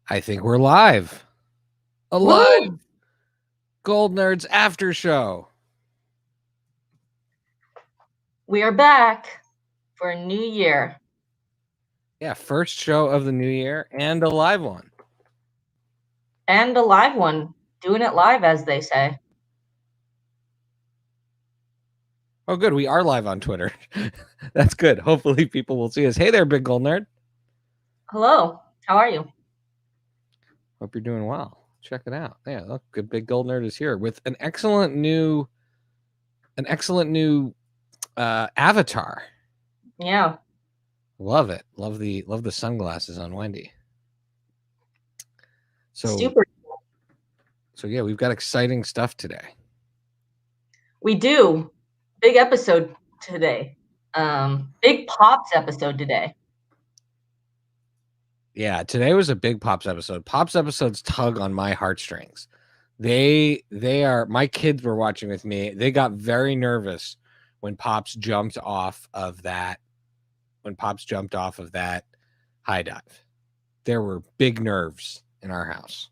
I think we're live. Alive! Woo! Goldnerds after show. We are back for a new year. Yeah, first show of the new year and a live one. And a live one. Doing it live, as they say. Oh, good. We are live on Twitter. That's good. Hopefully people will see us. Hey there, big gold nerd. Hello. How are you? Hope you're doing well. Check it out. Yeah, look, good big gold nerd is here with an excellent new avatar. Yeah. Love it. Love the sunglasses on Wendy. Super. So yeah, we've got exciting stuff today. We do. Big episode today. Big Pops episode today. Yeah, today was a big Pops episode. Pops episodes tug on my heartstrings. They are, my kids were watching with me. They got very nervous when Pops jumped off of that high dive. There were big nerves in our house.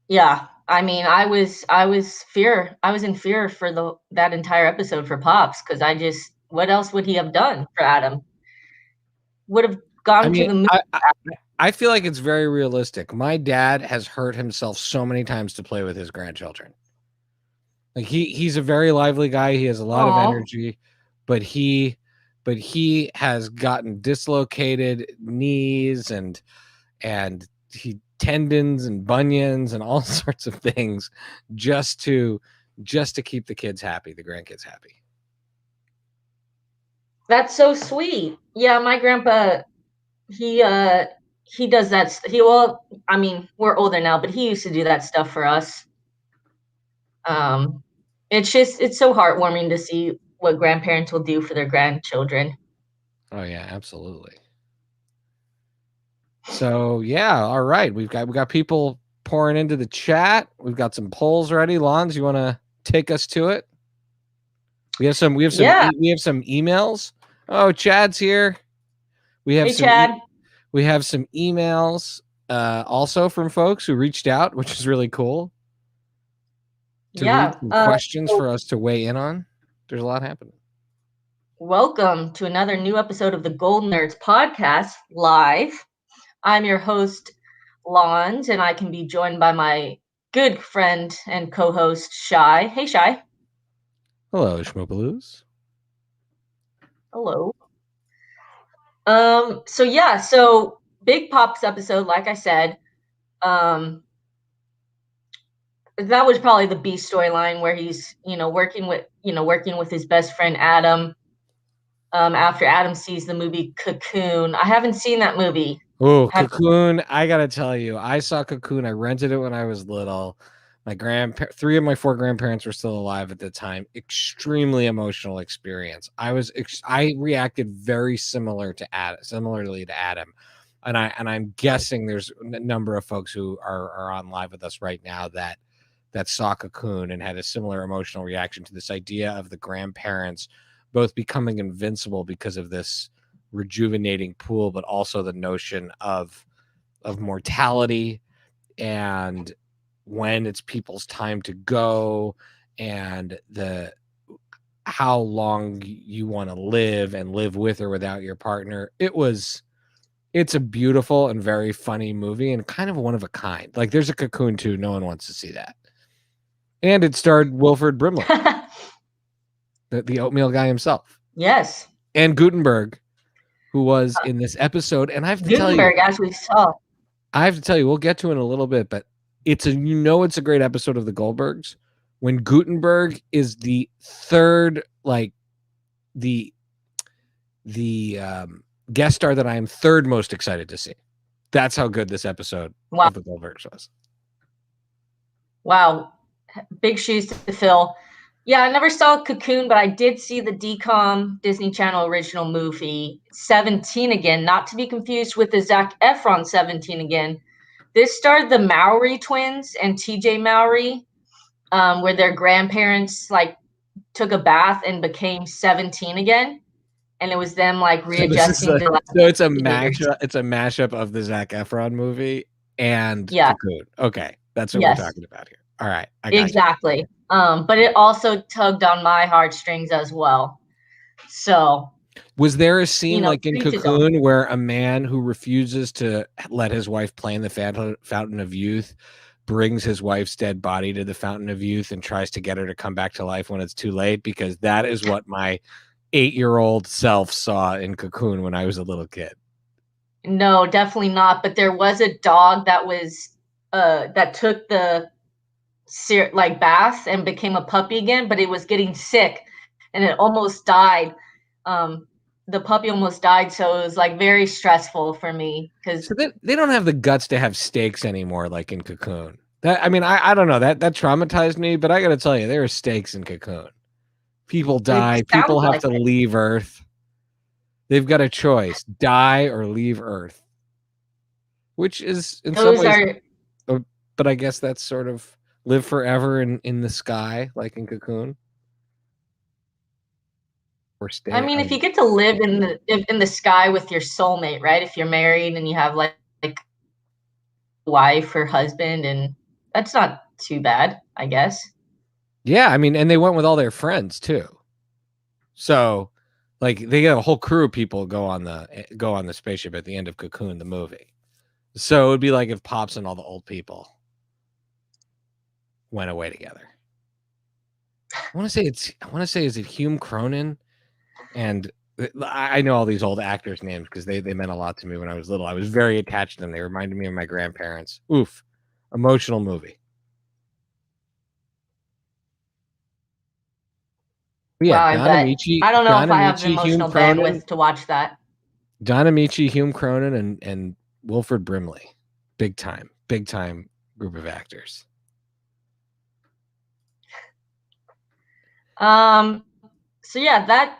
Yeah. I mean, I was in fear for that entire episode for Pops, because what else would he have done for Adam? Would have gone to the moon. I feel like it's very realistic. My dad has hurt himself so many times to play with his grandchildren. Like he's a very lively guy. He has a lot of energy, but he has gotten dislocated knees and tendons and bunions and all sorts of things just to keep the kids happy, the grandkids happy. That's so sweet. Yeah, my grandpa, he does that. I mean, we're older now, but he used to do that stuff for us. It's so heartwarming to see what grandparents will do for their grandchildren. Oh yeah, absolutely. So yeah, all right. We got people pouring into the chat. We've got some polls ready. Lanz, you want to take us to it? We have some emails. Oh, Chad's here. We have Chad. We have some emails also from folks who reached out, which is really cool. Read some questions for us to weigh in on. There's a lot happening. Welcome to another new episode of the Goldnerds podcast live. I'm your host, Lanz, and I can be joined by my good friend and co-host, Shai. Hey, Shai. Hello, Schmoopaloos. Hello. So Big Pops episode, like I said, that was probably the B storyline where he's, working with his best friend Adam. After Adam sees the movie Cocoon. I haven't seen that movie. Oh, Cocoon! I gotta tell you, I saw Cocoon. I rented it when I was little. My 3 of my 4 grandparents were still alive at the time. Extremely emotional experience. I reacted very similarly to Adam, and I'm guessing there's a number of folks who are on live with us right now that saw Cocoon and had a similar emotional reaction to this idea of the grandparents both becoming invincible because of this rejuvenating pool, but also the notion of mortality and when it's people's time to go and how long you want to live and live with or without your partner. It's a beautiful and very funny movie and kind of one of a kind. Like there's a Cocoon 2. No one wants to see that. And it starred Wilford Brimley, the oatmeal guy himself. Yes. And Gutenberg, who was in this episode. And I have to tell you, as we saw. I have to tell you, we'll get to it in a little bit, but it's a great episode of the Goldbergs when Gutenberg is the third, like the guest star that I am third most excited to see. That's how good this episode of the Goldbergs was. Wow. Big shoes to fill. Yeah, I never saw Cocoon, but I did see the DCOM Disney Channel original movie 17 Again, not to be confused with the Zac Efron 17 Again. This starred the Mowry twins and TJ Mowry, where their grandparents took a bath and became 17 again. And it was them readjusting. So it's a mashup. It's a mashup of the Zac Efron movie and Yeah. Cocoon. Okay, that's what we're Yes. talking about here. All right, I got you. Exactly. But it also tugged on my heartstrings as well. So, Was there a scene like to in each his own. Cocoon where a man who refuses to let his wife play in the Fountain of Youth brings his wife's dead body to the Fountain of Youth and tries to get her to come back to life when it's too late? Because that is what my 8-year-old self saw in Cocoon when I was a little kid. No, definitely not. But there was a dog that was that took the like bath and became a puppy again, but it was getting sick and it almost died. The puppy almost died, so it was like very stressful for me because So they don't have the guts to have stakes anymore, like in Cocoon. That I mean, I don't know, that traumatized me, but I got to tell you, there are stakes in Cocoon. People it die. People sounds have like to it. leave Earth. They've got a choice: die or leave Earth, which is in some Those ways, are but I guess that's sort of live forever in the sky, like in Cocoon, or I stay. mean, if you get to live in the sky with your soulmate, right? If you're married and you have like wife or husband, and that's not too bad, I guess. Yeah, I mean, and they went with all their friends too. So, like, they got a whole crew of people go on the spaceship at the end of Cocoon, the movie. So it would be like if Pops and all the old people went away together. I want to say is it Hume Cronin? And I know all these old actors' names because they meant a lot to me when I was little. I was very attached to them. They reminded me of my grandparents. Oof, emotional movie. But yeah, Wow, I bet. I don't know if I have the Hume emotional Cronin, bandwidth to watch that. Hume Cronin, and Wilford Brimley, big time group of actors. So yeah,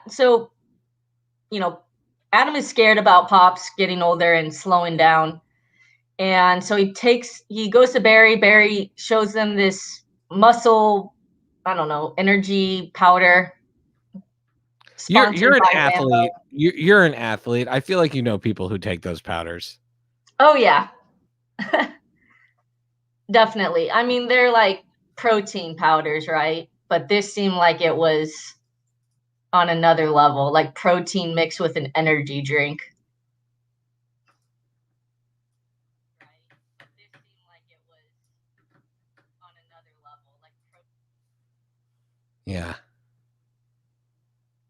Adam is scared about Pops getting older and slowing down. And so he goes to Barry. Barry shows them this muscle, I don't know, energy powder You're sponsored an by athlete. Rambo. You're an athlete. I feel like you know people who take those powders. Oh yeah, definitely. I mean, they're like protein powders, right? But this seemed like it was on another level, like protein mixed with an energy drink. Yeah.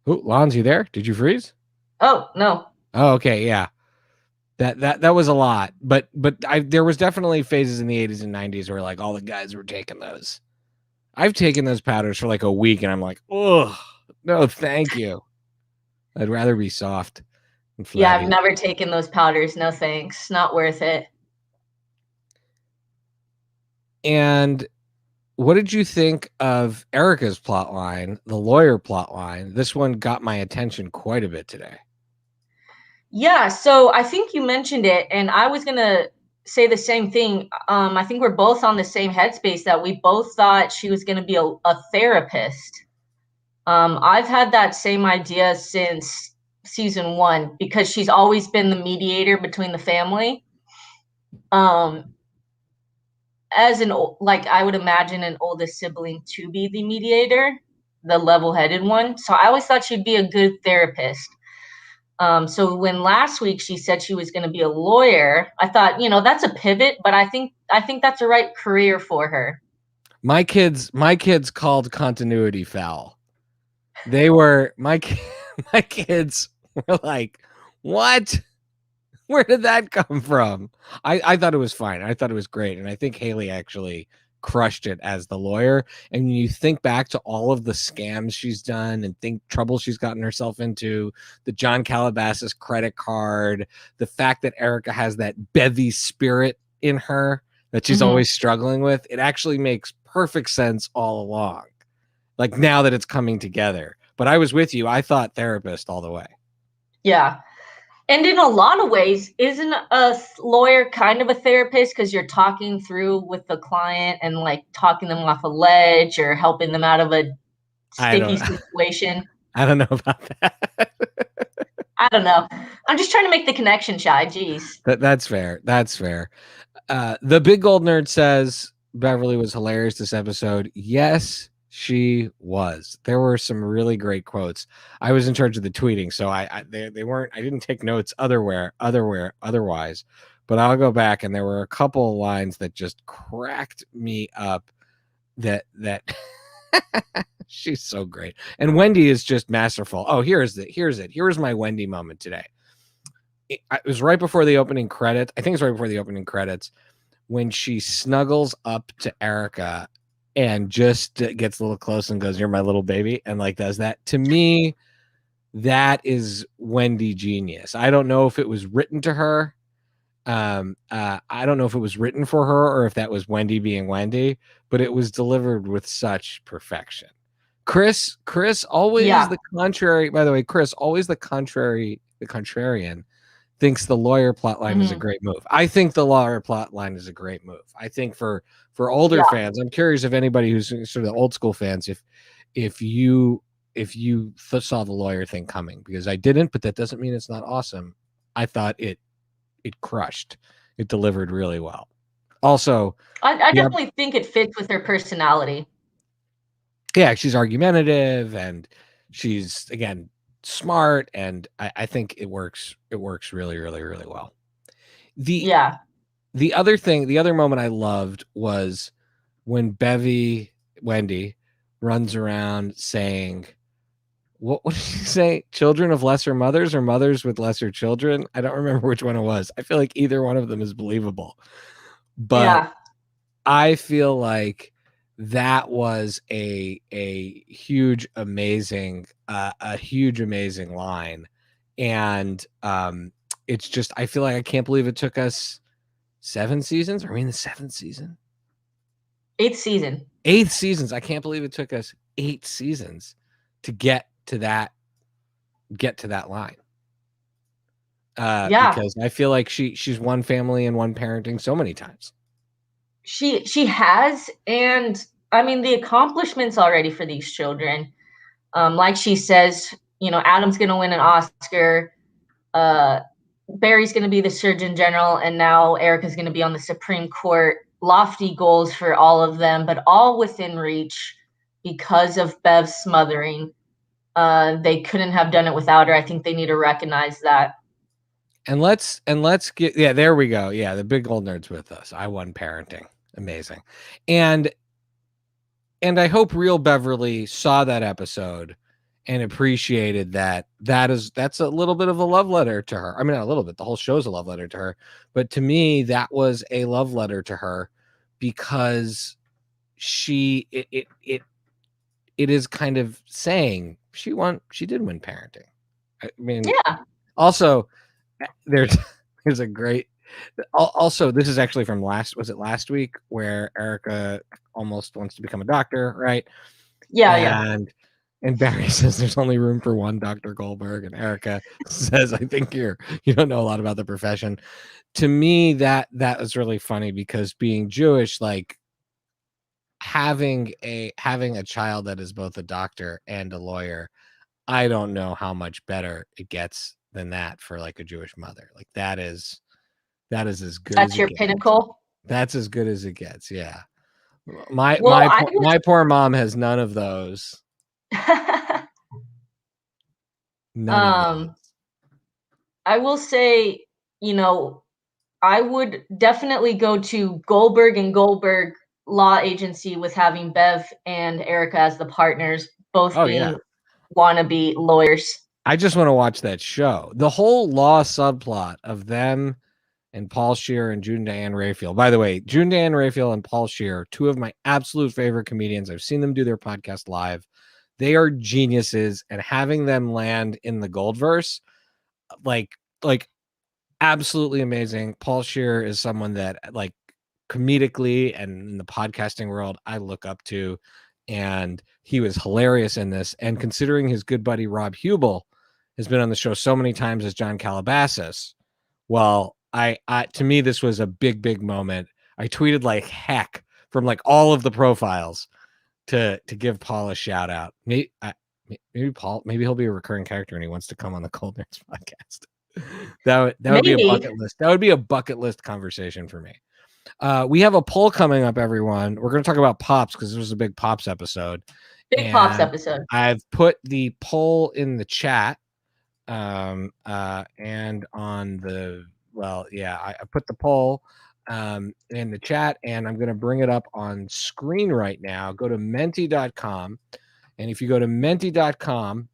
Oh, Lons, you there? Did you freeze? Oh no. Oh, okay, yeah. That was a lot, but there was definitely phases in the 80s and 90s where like all the guys were taking those. I've taken those powders for like a week, and I'm like, oh no, thank you. I'd rather be soft and Yeah, I've flabby. never taken those powders. No thanks. Not worth it. And what did you think of Erica's plot line, the lawyer plot line? This one got my attention quite a bit today. Yeah, so I think you mentioned it, and I was gonna say the same thing. I think we're both on the same headspace that we both thought she was gonna be a therapist. I've had that same idea since season one because she's always been the mediator between the family. Um, as like I would imagine an oldest sibling to be the mediator, the level-headed one. So I always thought she'd be a good therapist. So when last week she said she was going to be a lawyer, I thought, that's a pivot, but I think that's the right career for her. My kids called continuity foul. They were my my kids were like, "What? Where did that come from?" I thought it was fine. I thought it was great, and I think Haley actually crushed it as the lawyer. And when you think back to all of the scams she's done and think trouble she's gotten herself into, the John Calabasas credit card, the fact that Erica has that bevy spirit in her that she's always struggling with, it actually makes perfect sense all along. Like now that it's coming together. But I was with you. I thought therapist all the way. Yeah. And in a lot of ways, isn't a lawyer kind of a therapist because you're talking through with the client and like talking them off a ledge or helping them out of a I sticky don't situation? I don't know about that. I don't know. I'm just trying to make the connection, Shai. Jeez. That's fair. That's fair. The Big Gold Nerd says Beverly was hilarious this episode. Yes, she was. There were some really great quotes. I was in charge of the tweeting, so they weren't. I didn't take notes otherwise. But I'll go back, and there were a couple of lines that just cracked me up. That she's so great, and Wendy is just masterful. Oh, here's it. Here's my Wendy moment today. It was right before the opening credits. I think it's right before the opening credits when she snuggles up to Erica and just gets a little close and goes, "You're my little baby," and like does that. To me, that is Wendy genius. I don't know if it was written to her. I don't know if it was written for her or if that was Wendy being Wendy, but it was delivered with such perfection. Chris always the contrary. By the way, Chris always the contrarian thinks the lawyer plotline is a great move. I think the lawyer plotline is a great move. I think for older fans, I'm curious if anybody who's sort of old school fans, if you saw the lawyer thing coming, because I didn't, but that doesn't mean it's not awesome. I thought it crushed. It delivered really well. Also, I definitely think it fits with her personality. Yeah, she's argumentative and she's again smart, and I think it works really, really, really well. The other moment I loved was when Wendy runs around saying, what did she say? Children of lesser mothers or mothers with lesser children? I don't remember which one it was. I feel like either one of them is believable. But I feel like that was a huge, amazing line. And it's just, I feel like I can't believe it took us 7 seasons. Are we in the 7th season? 8th season. 8 seasons. I can't believe it took us 8 seasons to get to that line. Because I feel like she's one family and one parenting so many times. She has, and I mean the accomplishments already for these children. Like she says, Adam's going to win an Oscar. Barry's going to be the Surgeon General, and now Erica's going to be on the Supreme Court. Lofty goals for all of them, but all within reach because of Bev's smothering. They couldn't have done it without her. I think they need to recognize that. And let's get, there we go. Yeah, the Big Goldnerds with us. I won parenting. Amazing. And I hope real Beverly saw that episode and appreciated that's a little bit of a love letter to her. I mean, not a little bit, the whole show's a love letter to her. But to me, that was a love letter to her because it is kind of saying she did win parenting. I mean, also there's a great, also this is actually from last week where Erica almost wants to become a doctor, right? And Barry says there's only room for one Dr. Goldberg, and Erica says, I think you don't know a lot about the profession. To me, that was really funny because being Jewish, like having a child that is both a doctor and a lawyer, I don't know how much better it gets than that for like a Jewish mother. Like that is as good. That's your pinnacle. That's as good as it gets. Yeah. My poor mom has none of those. I will say, I would definitely go to Goldberg and Goldberg Law Agency with having Bev and Erica as the partners, both being wannabe lawyers. I just want to watch that show. The whole law subplot of them and Paul Scheer and June Diane Raphael. By the way, June Diane Raphael and Paul Scheer, two of my absolute favorite comedians. I've seen them do their podcast live. They are geniuses, and having them land in the Goldverse, like absolutely amazing. Paul Scheer is someone that like comedically and in the podcasting world I look up to, and he was hilarious in this. And considering his good buddy Rob Hubel has been on the show so many times as John Calabasas, well, I to me this was a big moment. I tweeted like heck from like all of the profiles to give Paul a shout out. Maybe Paul, maybe he'll be a recurring character and he wants to come on the Goldnerds podcast. That would be a bucket list. That would be a bucket list conversation for me. We have a poll coming up, everyone. We're going to talk about Pops because this was a big Pops episode. Big Pops And episode. I've put the poll in the chat. And on the, I put the poll in the chat, and I'm going to bring it up on screen right now. Go to menti.com. And if you go to menti.com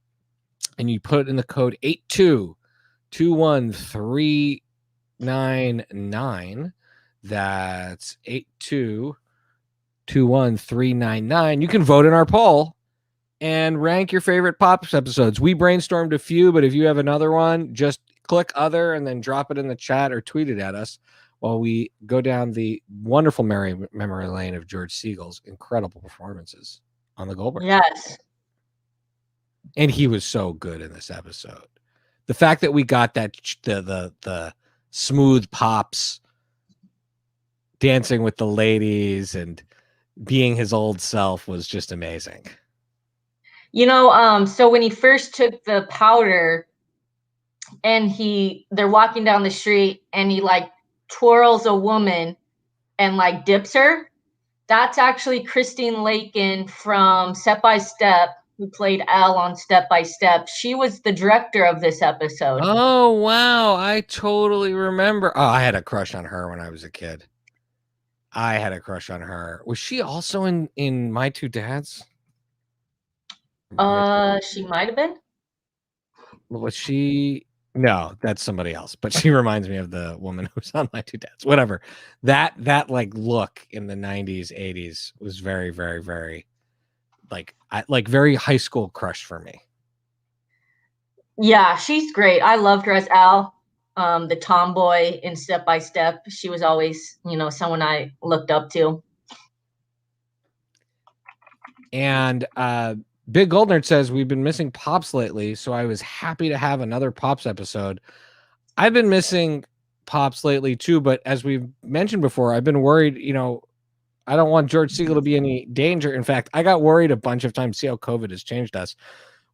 and you put in the code 8221399, that's 8221399, you can vote in our poll and rank your favorite Pops episodes. We brainstormed a few, but if you have another one, just click other and then drop it in the chat or tweet it at us while we go down the wonderful memory lane of George Siegel's incredible performances on the Goldbergs. Yes. And he was so good in this episode. The fact that we got that the smooth Pops dancing with the ladies and being his old self was just amazing. So when he first took the powder and they're walking down the street and he like twirls a woman and like dips her, that's actually Christine Lakin from Step by Step, who played Elle on Step by Step. She was the director of this episode. Oh, wow. I totally remember. Oh, I had a crush on her when I was a kid. I had a crush on her. Was she also in My Two Dads? She might have been. Was she? No, that's somebody else. But she reminds me of the woman who's on My Two Dads. Whatever. That like look in the 90s, 80s was very, very, very very high school crush for me. Yeah, she's great. I loved her as Elle, the tomboy in Step by Step. She was always, someone I looked up to. And Big Goldnerd says, we've been missing Pops lately, so I was happy to have another Pops episode. I've been missing Pops lately too, but as we've mentioned before, I've been worried, I don't want George Siegel to be any danger. In fact, I got worried a bunch of times. See how COVID has changed us.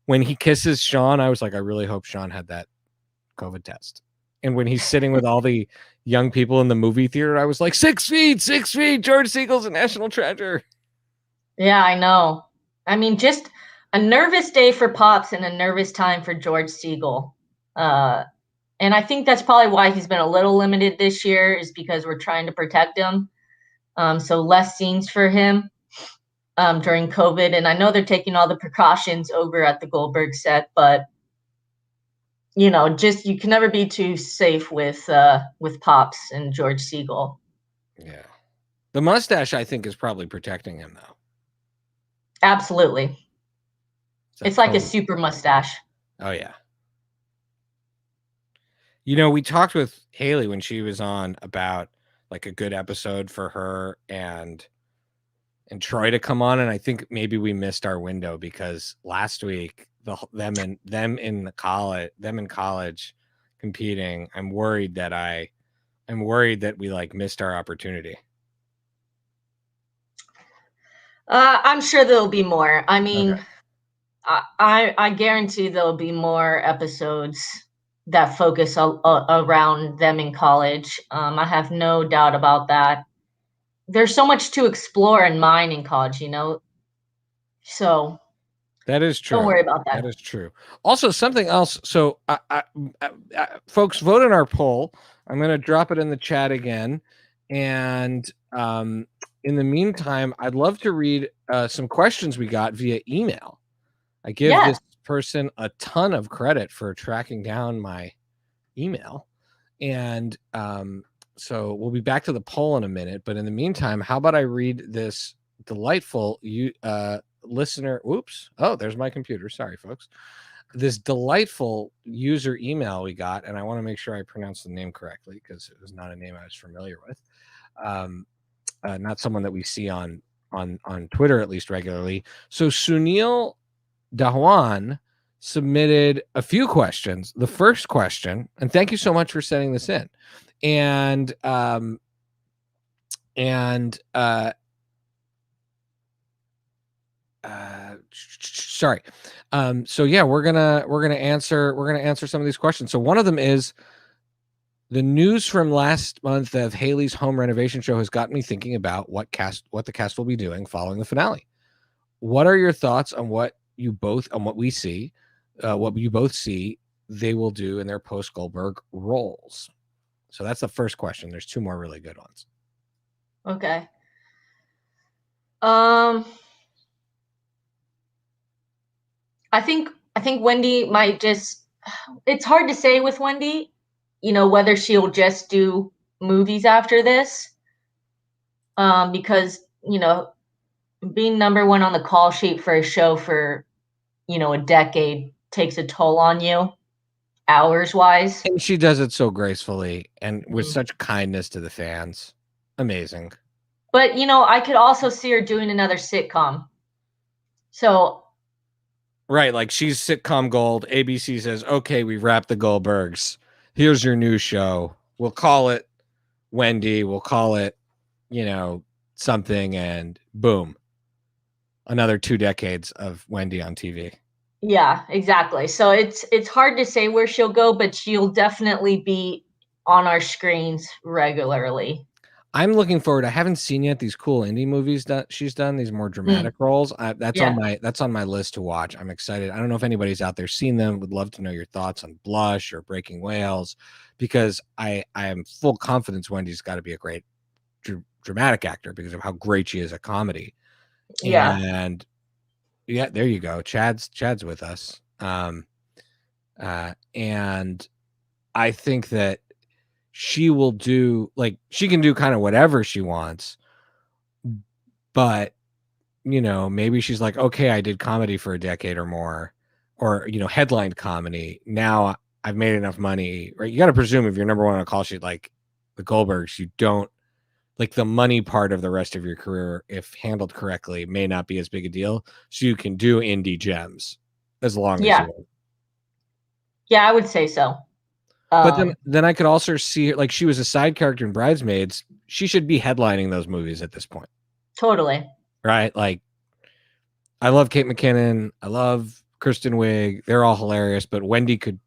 When he kisses Sean, I was like, I really hope Sean had that COVID test. And when he's sitting with all the young people in the movie theater, I was like, 6 feet, George Siegel's a national treasure. Yeah, I know. I mean, just a nervous day for Pops and a nervous time for George Siegel. And I think that's probably why he's been a little limited this year, is because we're trying to protect him. So less scenes for him during COVID. And I know they're taking all the precautions over at the Goldberg set, but you can never be too safe with Pops and George Siegel. Yeah. The mustache, I think, is probably protecting him, though. Absolutely. It's like a super mustache. Oh, yeah. We talked with Haley when she was on about like a good episode for her and Troy to come on, and I think maybe we missed our window because last week them in college competing. I'm worried that we like missed our opportunity. I'm sure there'll be more. I mean, okay. I guarantee there'll be more episodes that focus around them in college. I have no doubt about that. There's so much to explore and mine in college, so that is true. Don't worry about that. That is true. Also, something else. So, folks, vote in our poll. I'm going to drop it in the chat again. And in the meantime, I'd love to read some questions we got via email. I give this person a ton of credit for tracking down my email. And so we'll be back to the poll in a minute. But in the meantime, how about I read this delightful listener. Oops. Oh, there's my computer. Sorry, folks. This delightful user email we got, and I want to make sure I pronounce the name correctly because it was not a name I was familiar with. Not someone that we see on Twitter, at least regularly. So Sunil Dahwan submitted a few questions. The first question, and thank you so much for sending this in. And sorry. So yeah, we're gonna answer some of these questions. So one of them is, The news from last month of Haley's home renovation show has got me thinking about what the cast will be doing following the finale. What are your thoughts on what you both see they will do in their post Goldberg roles? So that's the first question. There's two more really good ones. Okay. I think Wendy might just. It's hard to say with Wendy, whether she'll just do movies after this, because being number one on the call sheet for a show for a decade takes a toll on you, hours wise. And she does it so gracefully and with Mhm. such kindness to the fans. Amazing. But I could also see her doing another sitcom. So right, like she's sitcom gold. ABC says, "Okay, we wrapped the Goldbergs. Here's your new show. We'll call it Wendy. We'll call it, something," and boom, another 2 decades of Wendy on TV. yeah, exactly. So it's hard to say where she'll go, but she'll definitely be on our screens regularly. I'm looking forward. I haven't seen yet these cool indie movies that she's done, these more dramatic roles. That's Yeah. on my list to watch. I'm excited. I don't know if anybody's out there seen them. Would love to know your thoughts on Blush or Breaking Whales, because I am full confidence Wendy's got to be a great dramatic actor because of how great she is at comedy. Yeah. And yeah, there you go. Chad's with us. And I think that she will do, like, she can do kind of whatever she wants, but maybe she's like, okay, I did comedy for a decade or more, or headlined comedy. Now I've made enough money, right? You got to presume if you're number one on a call sheet like the Goldbergs, you don't, like, the money part of the rest of your career, if handled correctly, may not be as big a deal. So you can do indie gems as long as Yeah. you. Yeah, I would say so. But then I could also see her, like, she was a side character in Bridesmaids. She should be headlining those movies at this point. Totally. Right? Like, I love Kate McKinnon. I love Kristen Wiig. They're all hilarious, but Wendy could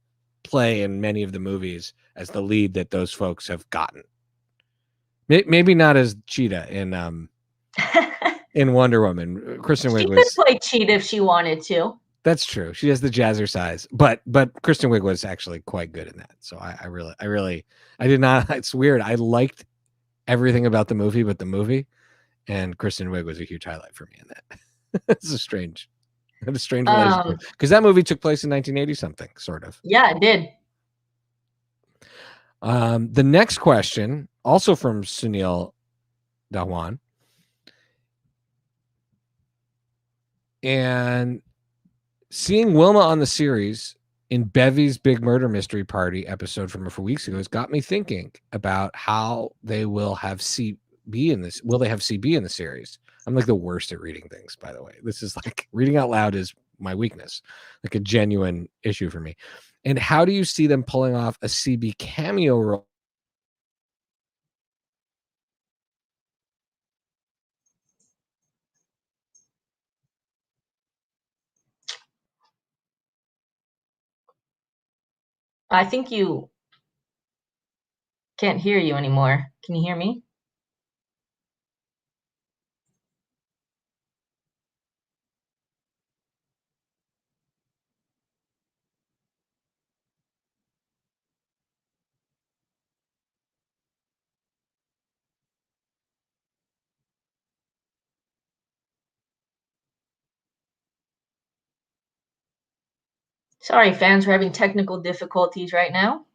play in many of the movies as the lead that those folks have gotten. Maybe not as Cheetah in Wonder Woman. Kristen Wiig She could was. play Cheetah if she wanted to. That's true. She has the jazzercise, but Kristen Wiig was actually quite good in that. So I really I did not. It's weird. I liked everything about the movie, but the movie, and Kristen Wiig was a huge highlight for me in that. It's a strange relationship, because that movie took place in 1980 something, sort of. Yeah, it did. The next question, also from Sunil Dhawan, and seeing Wilma on the series in Bevy's Big Murder Mystery Party episode from a few weeks ago has got me thinking about how they will have CB in this. Will they have CB in the series? I'm like the worst at reading things, by the way. This is like, reading out loud is my weakness, like a genuine issue for me. And how do you see them pulling off a CB cameo role? I think you can't hear you anymore. Can you hear me? Sorry, fans, we're having technical difficulties right now.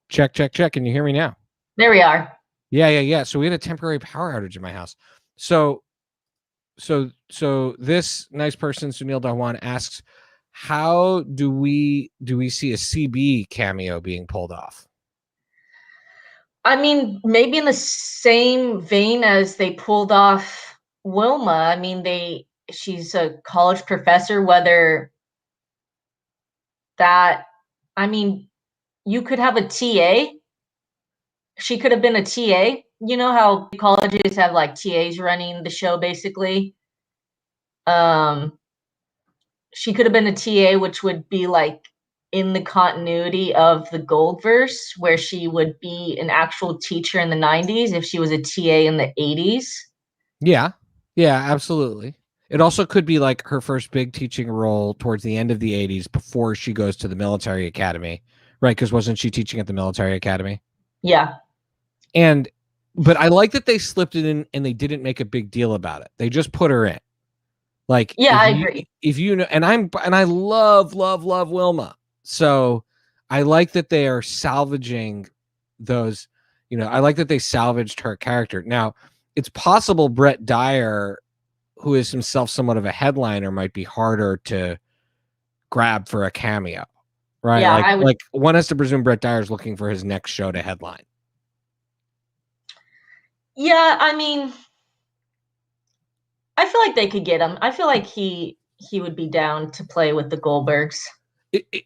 Check. Can you hear me now? There we are. Yeah. So we had a temporary power outage in my house. So this nice person, Sunil Dhawan, asks, how do we see a CB cameo being pulled off? I mean, maybe in the same vein as they pulled off Wilma. I mean, she's a college professor, whether that, I mean, you could have a TA. She could have been a TA. You know how colleges have like TAs running the show basically. she could have been a TA, which would be like in the continuity of the Goldverse, where she would be an actual teacher in the 90s if she was a TA in the 80s. Yeah. Yeah, absolutely. It also could be like her first big teaching role towards the end of the 80s before she goes to the military academy, right? Because wasn't she teaching at the military academy? Yeah. But I like that they slipped it in and they didn't make a big deal about it. They just put her in. Like Yeah, I agree. if you know, and I love Wilma. So I like that they are salvaging those, I like that they salvaged her character. Now, it's possible Brett Dyer, who is himself somewhat of a headliner, might be harder to grab for a cameo. Right? Yeah, I would. Like one has to presume Brett Dyer's looking for his next show to headline. Yeah, I mean, I feel like they could get him. I feel like he would be down to play with the Goldbergs.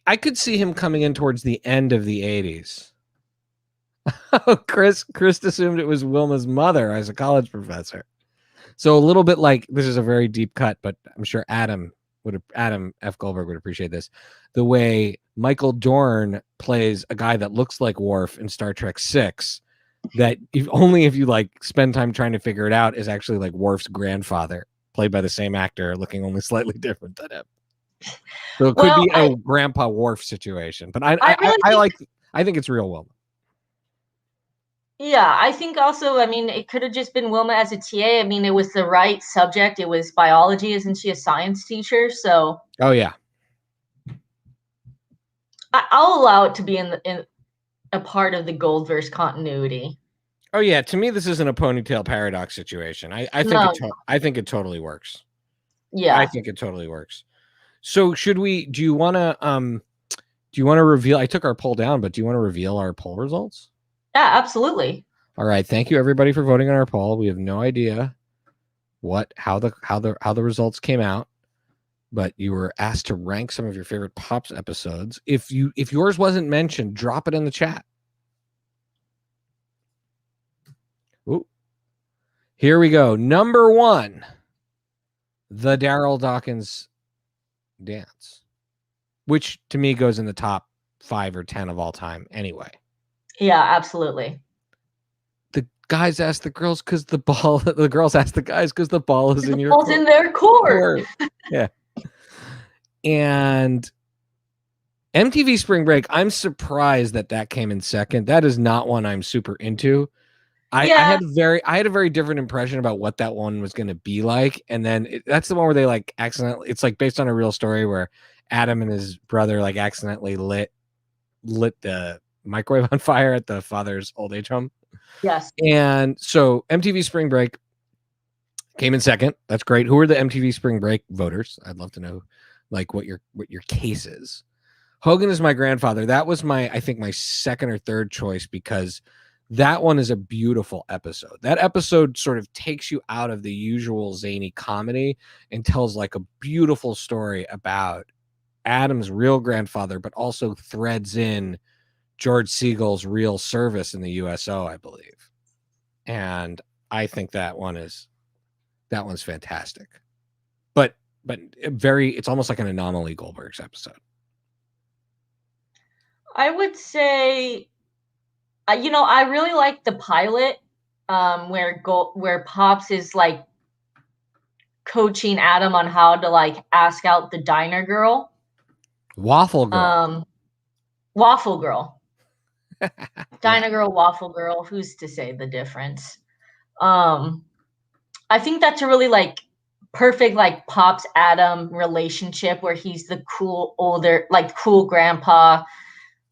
I could see him coming in towards the end of the 80s. Chris assumed it was Wilma's mother as a college professor. So a little bit like, this is a very deep cut, but I'm sure Adam F. Goldberg would appreciate this. The way Michael Dorn plays a guy that looks like Worf in Star Trek 6, that if you like spend time trying to figure it out, is actually like Worf's grandfather, played by the same actor, looking only slightly different than him. So it could be a Grandpa Worf situation, but I think it's real Wilma. Yeah, I think also, I mean, it could have just been Wilma as a TA. I mean, it was the right subject. It was biology. Isn't she a science teacher? So. Oh yeah. I'll allow it to be in a part of the Goldverse continuity. Oh yeah, to me this isn't a ponytail paradox situation. I think it totally works. Yeah. I think it totally works. So do you want to reveal, I took our poll down, but do you want to reveal our poll results? Yeah, absolutely. All right, thank you everybody for voting on our poll. We have no idea how the results came out, but you were asked to rank some of your favorite Pops episodes. If yours wasn't mentioned, drop it in the chat. Ooh. Here we go. Number 1, the Daryl Dawkins dance, which to me goes in the top 5 or 10 of all time anyway. Yeah, absolutely. The guys ask the girls because the girls ask the guys because the ball is in your court. In their court. Yeah. And MTV Spring Break, I'm surprised that came in second. That is not one I'm super into. I had a very different impression about what that one was going to be like. And then that's the one where they like accidentally, it's like based on a real story where Adam and his brother like accidentally lit the microwave on fire at the father's old age home. Yes. And so MTV Spring Break came in second. That's great. Who are the MTV Spring Break voters? I'd love to know like what your case is. Hogan is My Grandfather. That was I think my second or third choice because that one is a beautiful episode. That episode sort of takes you out of the usual zany comedy and tells like a beautiful story about Adam's real grandfather, but also threads in George Siegel's real service in the USO, I believe. And I think that one's fantastic. But it's almost like an anomaly Goldbergs episode. I would say, I really like the pilot, where Pops is like coaching Adam on how to like ask out the diner girl. Waffle Girl. Waffle Girl. Diner Yeah. Girl, Waffle Girl. Who's to say the difference? I think that's a really like perfect like Pops Adam relationship where he's the cool grandpa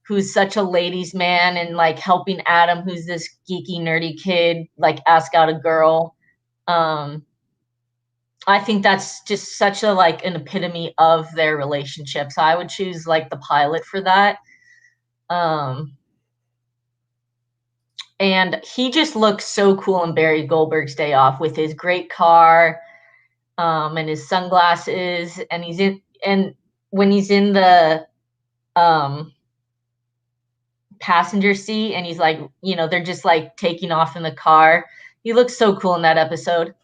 who's such a ladies man and like helping Adam, who's this geeky nerdy kid, like ask out a girl. I think that's just such a like an epitome of their relationship. So I would choose like the pilot for that. And he just looks so cool in Barry Goldberg's Day Off with his great car, and his sunglasses, and when he's in the passenger seat and he's like, they're just like taking off in the car. He looks so cool in that episode.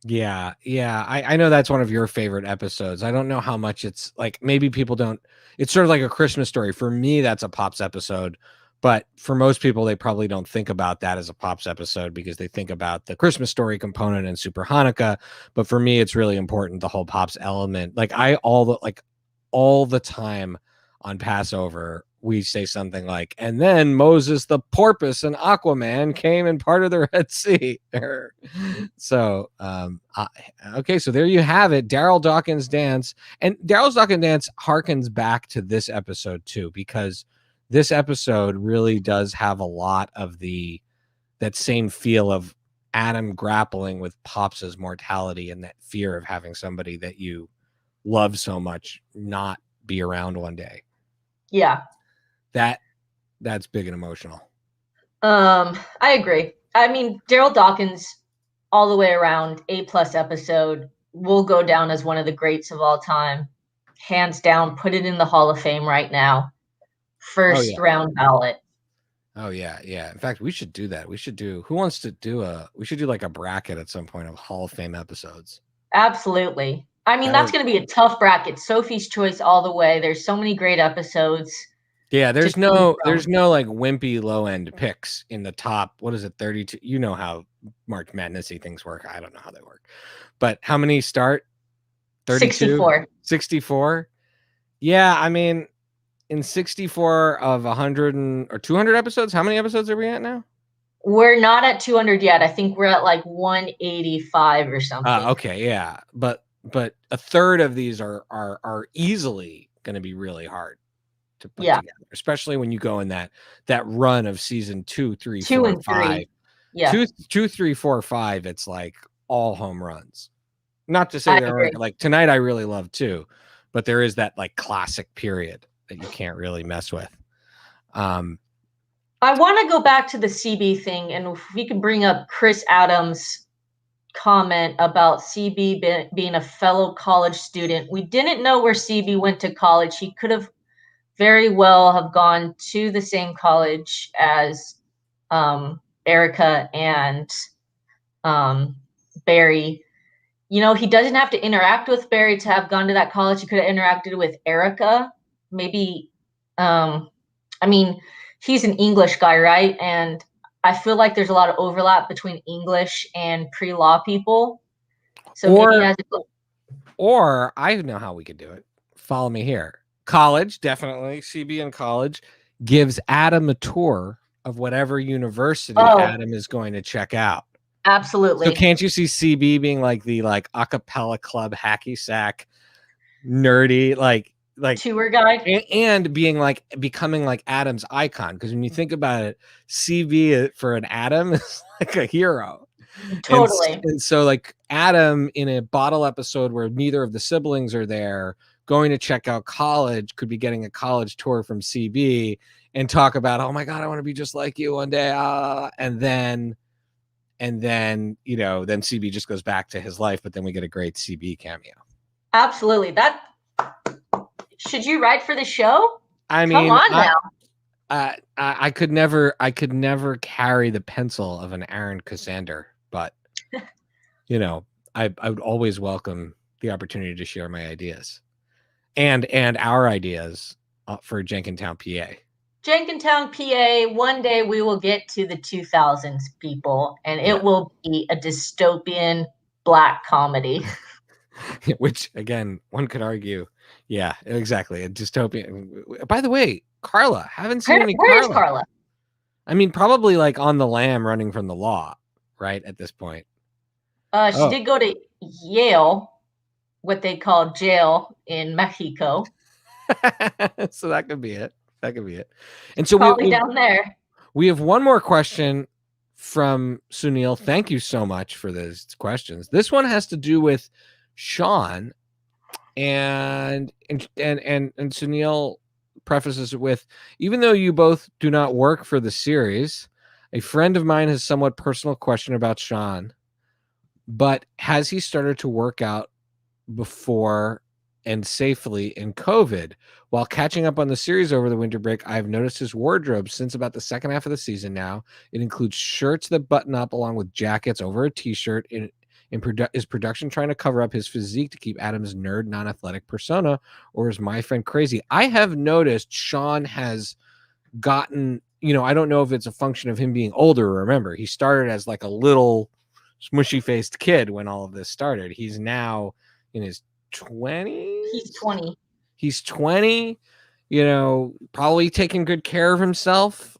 Yeah, yeah. I know that's one of your favorite episodes. I don't know how much it's like, maybe people don't, it's sort of like a Christmas Story. For me, that's a Pops episode. But for most people, they probably don't think about that as a Pops episode because they think about the Christmas Story component and Super Hanukkah. But for me, it's really important, the whole Pops element. Like all the time on Passover, we say something like, and then Moses the porpoise and Aquaman came and parted the Red Sea. So, okay, so there you have it. Daryl Dawkins dance. And Daryl Dawkins dance harkens back to this episode too, because this episode really does have a lot of that same feel of Adam grappling with Pops's mortality and that fear of having somebody that you love so much not be around one day. Yeah. That's big and emotional. I agree. I mean, Daryl Dawkins, all the way around, A+ episode, will go down as one of the greats of all time. Hands down, put it in the Hall of Fame right now. First round ballot. Oh yeah, yeah. In fact, we should do that. We should do. Who wants to do we should do like a bracket at some point of Hall of Fame episodes. Absolutely. I mean, that's going to be a tough bracket. Sophie's Choice all the way. There's so many great episodes. Yeah, there's no like wimpy low end picks in the top. What is it, 32? You know how March Madnessy things work. I don't know how they work. But how many start? 32? 64. 64? Yeah, I mean, in 64 of 100 or 200 episodes, how many episodes are we at now? We're not at 200 yet. I think we're at like 185 or something. Okay, yeah. But a third of these are easily going to be really hard to put together, especially when you go in that run of season 2, 3, 4, 5. Yeah. 2, 3, 4, 5, it's like all home runs. Not to say there aren't, like tonight I really love too, but there is that like classic period that you can't really mess with. I want to go back to the CB thing, and if we could bring up Chris Adams' comment about CB being a fellow college student. We didn't know where CB went to college. He could have very well have gone to the same college as Erica and Barry. You know, he doesn't have to interact with Barry to have gone to that college. He could have interacted with Erica. Maybe, I mean, he's an English guy, right? And I feel like there's a lot of overlap between English and pre-law people. So maybe he has or I know how we could do it. Follow me here. College, definitely. CB in college gives Adam a tour of whatever university Adam is going to check out. Absolutely. So can't you see CB being like the like a cappella club hacky sack nerdy like tour guide and being like becoming like Adam's icon? Because when you think about it, CB for an Adam is like a hero. Totally. And so like Adam in a bottle episode where neither of the siblings are there, going to check out college, could be getting a college tour from CB and talk about, oh my God, I want to be just like you one day. And then, you know, then CB just goes back to his life, but then we get a great CB cameo. Absolutely. That should you write for the show? I mean, come on now. I could never carry the pencil of an Aaron Cassander, but you know, I would always welcome the opportunity to share my ideas and our ideas for Jenkintown, PA. Jenkintown, PA. One day we will get to the 2000s, people, and it will be a dystopian black comedy. Which, again, one could argue, yeah, exactly, a dystopian. By the way, Carla, haven't seen any Carla. Where is Carla? I mean, probably like on the lam running from the law, right, at this point. She did go to Yale, what they call jail in Mexico. So that could be it. That could be it. And so probably down there. We have one more question from Sunil. Thank you so much for those questions. This one has to do with Sean, and Sunil prefaces it with, even though you both do not work for the series, a friend of mine has a somewhat personal question about Sean. But has he started to work out before and safely in COVID? While catching up on the series over the winter break, I've noticed his wardrobe since about the second half of the season now. It includes shirts that button up along with jackets over a t-shirt. In Is production trying to cover up his physique to keep Adam's nerd, non-athletic persona, or is my friend crazy? I have noticed Sean has gotten, I don't know if it's a function of him being older. Remember, he started as like a little smushy faced kid when all of this started. He's now in his 20s. He's 20, probably taking good care of himself.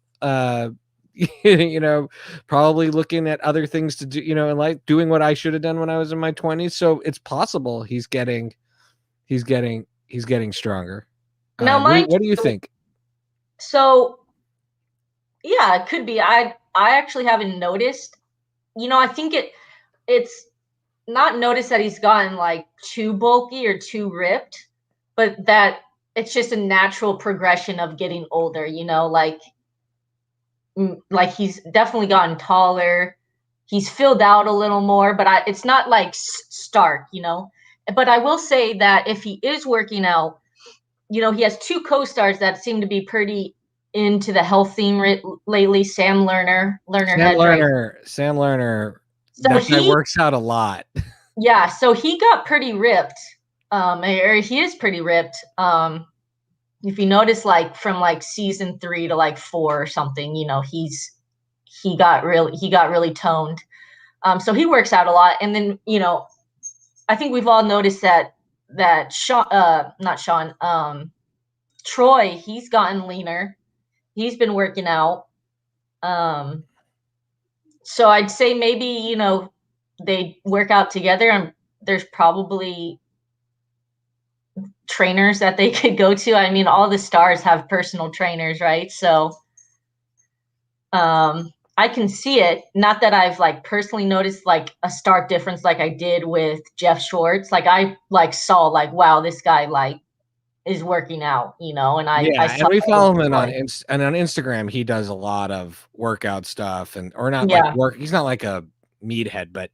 Probably looking at other things to do, and like doing what I should have done when I was in my 20s. So it's possible he's getting stronger. Now, what do you think? So, yeah, it could be. I actually haven't noticed. I think it's not noticed that he's gotten like too bulky or too ripped, but that it's just a natural progression of getting older. Like he's definitely gotten taller. He's filled out a little more, but it's not like stark. But I will say that if he is working out, he has two co-stars that seem to be pretty into the health theme lately. Sam Lerner, Sam Lerner. So that guy works out a lot. Yeah, so he got pretty ripped. Or he is pretty ripped. If you notice, like from like season 3 to like 4 or something, he got really toned. So he works out a lot, and then I think we've all noticed that Sean, not Sean, Troy, he's gotten leaner. He's been working out. So I'd say maybe, they work out together, and there's probably trainers that they could go to. I mean, all the stars have personal trainers, right? So I can see it. Not that I've like personally noticed like a stark difference like I did with Jeff Schwartz. Like I like saw like, wow, this guy like is working out, and I saw, and we follow him on Instagram. He does a lot of workout stuff, he's not like a meathead, but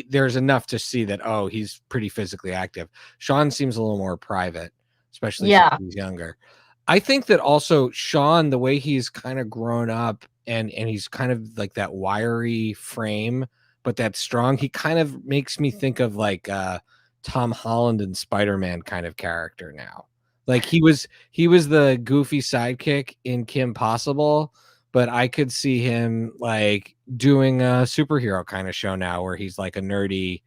there's enough to see that he's pretty physically active. Sean seems a little more private, especially since he's younger. I think that also Sean, the way he's kind of grown up, and he's kind of like that wiry frame, but that strong, he kind of makes me think of like Tom Holland and Spider-Man kind of character now. Like he was the goofy sidekick in Kim Possible, but I could see him like doing a superhero kind of show now where he's like a nerdy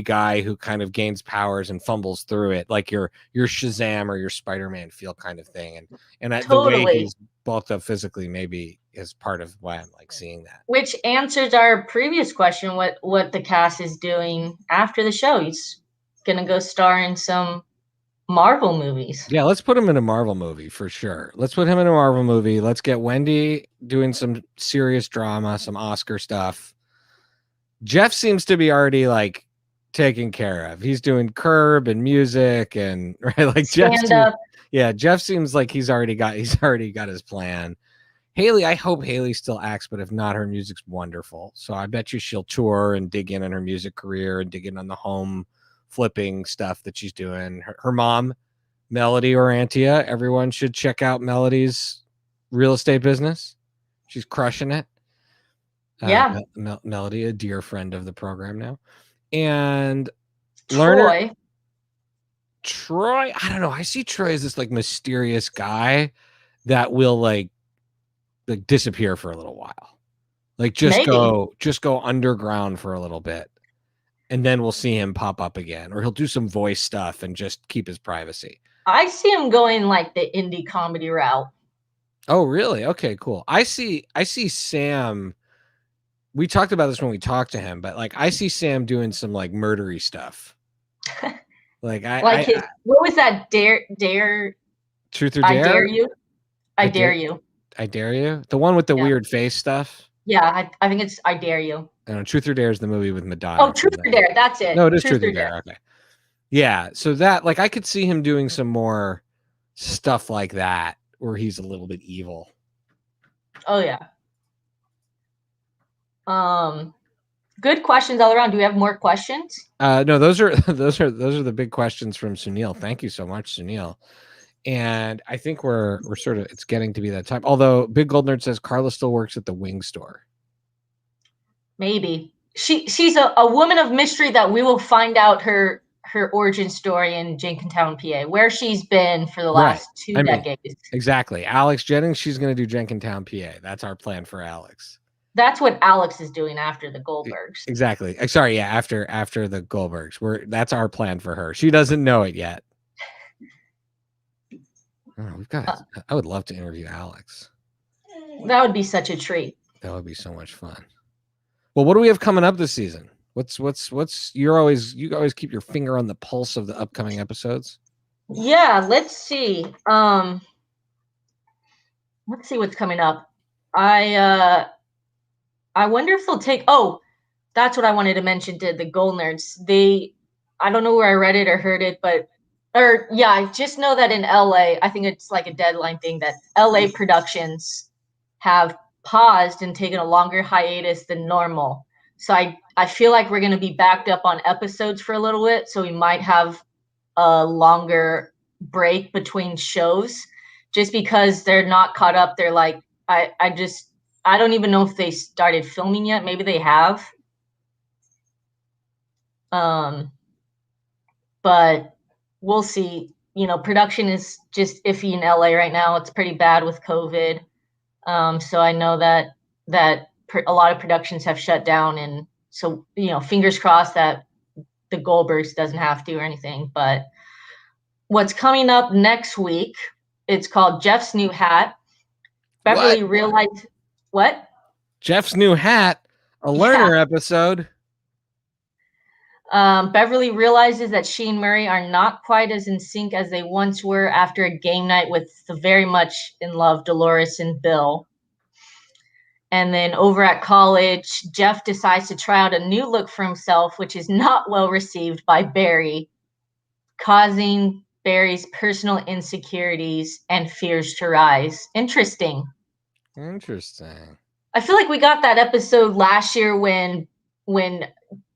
guy who kind of gains powers and fumbles through it, like your Shazam or your Spider-Man feel kind of thing. And totally. The way he's bulked up physically maybe is part of why I'm like seeing that. Which answers our previous question, what the cast is doing after the show. He's gonna go star in some Marvel movies. Yeah, let's put him in a Marvel movie for sure. Let's put him in a Marvel movie. Let's get Wendy doing some serious drama, some Oscar stuff. Jeff seems to be already like taken care of. He's doing Curb and music and right, like Jeff seems like he's already got his plan. Haley, I hope Haley still acts, but if not, her music's wonderful. So I bet you she'll tour and dig in on her music career and dig in on the home flipping stuff that she's doing. Her mom, Melody Orantia, everyone should check out Melody's real estate business. She's crushing it. Melody, a dear friend of the program now. And Troy, I don't know. I see Troy as this like mysterious guy that will like disappear for a little while. Like just go underground for a little bit. And then we'll see him pop up again, or he'll do some voice stuff and just keep his privacy. I see him going like the indie comedy route. Oh, really? Okay, cool. I see Sam. We talked about this when we talked to him, but like I see Sam doing some like murdery stuff. Like what was that? Dare Truth or Dare? I dare you. I dare you. I dare you. The one with the weird face stuff. Yeah, I think it's I Dare You. I know, Truth or Dare is the movie with Madonna. Oh, Truth or Dare, that's it. No, it is Truth or Dare. Okay. Yeah, so that like I could see him doing some more stuff like that where he's a little bit evil. Oh yeah. Good questions all around. Do we have more questions? No, those are the big questions from Sunil. Thank you so much, Sunil. And I think we're sort of, it's getting to be that time. Although Big Goldnerd says Carla still works at the wing store. Maybe. she's a woman of mystery that we will find out her origin story in Jenkintown, PA, where she's been for the last two decades. Exactly. Alex Jennings, she's going to do Jenkintown, PA. That's our plan for Alex. That's what Alex is doing after the Goldbergs. Exactly. Sorry, yeah, after the Goldbergs. That's our plan for her. She doesn't know it yet. Oh, we've got. I would love to interview Alex. That would be such a treat. That would be so much fun. Well, what do we have coming up this season? You always keep your finger on the pulse of the upcoming episodes. Yeah, let's see. Let's see what's coming up. I wonder if they'll take. Oh, that's what I wanted to mention to the Goldnerds. I don't know where I read it or heard it, I just know that in LA, I think it's like a deadline thing that LA productions have paused and taken a longer hiatus than normal. So I feel like we're going to be backed up on episodes for a little bit. So we might have a longer break between shows just because they're not caught up. They're like, I don't even know if they started filming yet. Maybe they have. But we'll see. Production is just iffy in LA right now. It's pretty bad with COVID. So I know that a lot of productions have shut down, and so fingers crossed that the Goldbergs doesn't have to or anything. But what's coming up next week? It's called Jeff's New Hat. Beverly realized what? Jeff's New Hat, a learner episode. Beverly realizes that she and Murray are not quite as in sync as they once were after a game night with the very much in love Dolores and Bill. And then over at college, Jeff decides to try out a new look for himself, which is not well received by Barry, causing Barry's personal insecurities and fears to rise. Interesting. I feel like we got that episode last year when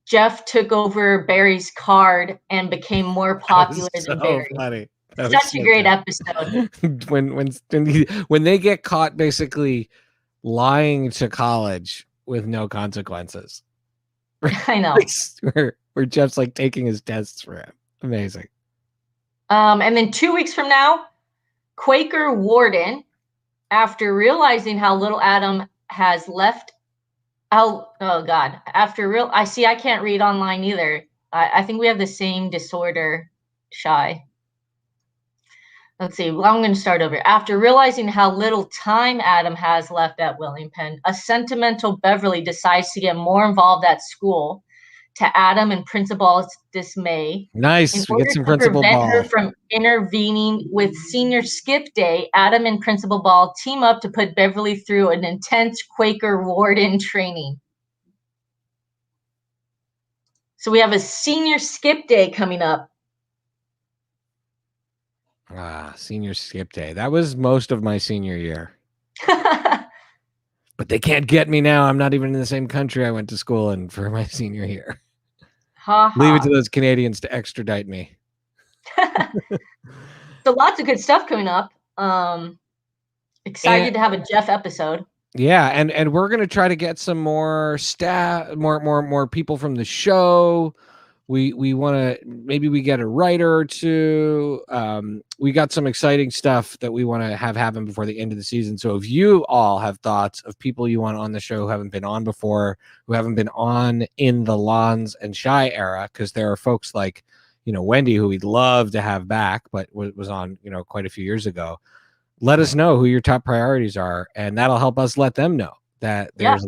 Jeff took over Barry's card and became more popular than Barry. Funny. Such a great episode. when they get caught basically lying to college with no consequences. I know. where Jeff's like taking his tests for him. Amazing. And then 2 weeks from now, Quaker Warden, after realizing how little Adam has left. Oh God! I can't read online either. I think we have the same disorder, Shai. Let's see. Well, I'm going to start over. After realizing how little time Adam has left at William Penn, a sentimental Beverly decides to get more involved at school, to Adam and Principal's dismay. Nice. We get some Principal Ball. To prevent her from intervening with Senior Skip Day, Adam and Principal Ball team up to put Beverly through an intense Quaker Warden training. So we have a Senior Skip Day coming up. Senior Skip Day. That was most of my senior year. But they can't get me now. I'm not even in the same country I went to school in for my senior year. Leave it to those Canadians to extradite me. So lots of good stuff coming up. Excited to have a Jeff episode. Yeah, and we're gonna try to get some more staff, more people from the show. We want to, maybe we get a writer or two. We got some exciting stuff that we want to have happen before the end of the season. So if you all have thoughts of people you want on the show who haven't been on before, who haven't been on in the Lanz and Shai era, because there are folks like, Wendy, who we'd love to have back, but was on, quite a few years ago. Let us know who your top priorities are, and that'll help us let them know that there's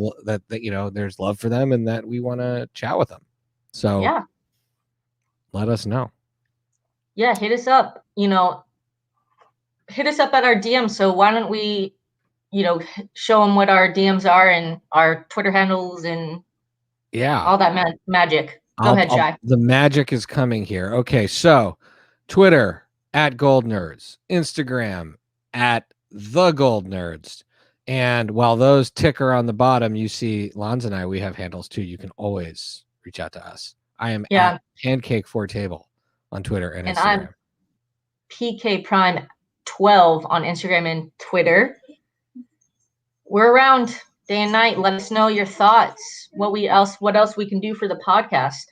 there's love for them and that we want to chat with them. So yeah. Let us know. Yeah, hit us up. Hit us up at our DM. So why don't we, show them what our DMs are and our Twitter handles and all that magic. Go ahead, Shai. The magic is coming here. Okay, so Twitter at Goldnerds, Instagram at the Goldnerds, and while those ticker on the bottom, you see Lanz and I, we have handles too. You can always reach out to us. I am at Pancake4Table on Twitter and Instagram. I'm PK Prime 12 on Instagram and Twitter. We're around day and night. Let us know your thoughts. What else we can do for the podcast.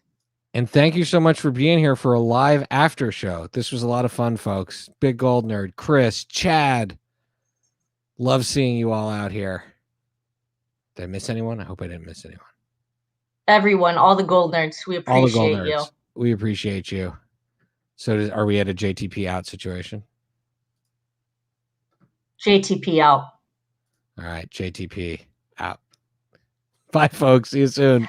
And thank you so much for being here for a live after show. This was a lot of fun, folks. Big Gold Nerd, Chris, Chad. Love seeing you all out here. Did I miss anyone? I hope I didn't miss anyone. Everyone, all the Goldnerds, we appreciate you. We appreciate you. So are we at a JTP out situation? JTP out. All right, JTP out. Bye, folks. See you soon.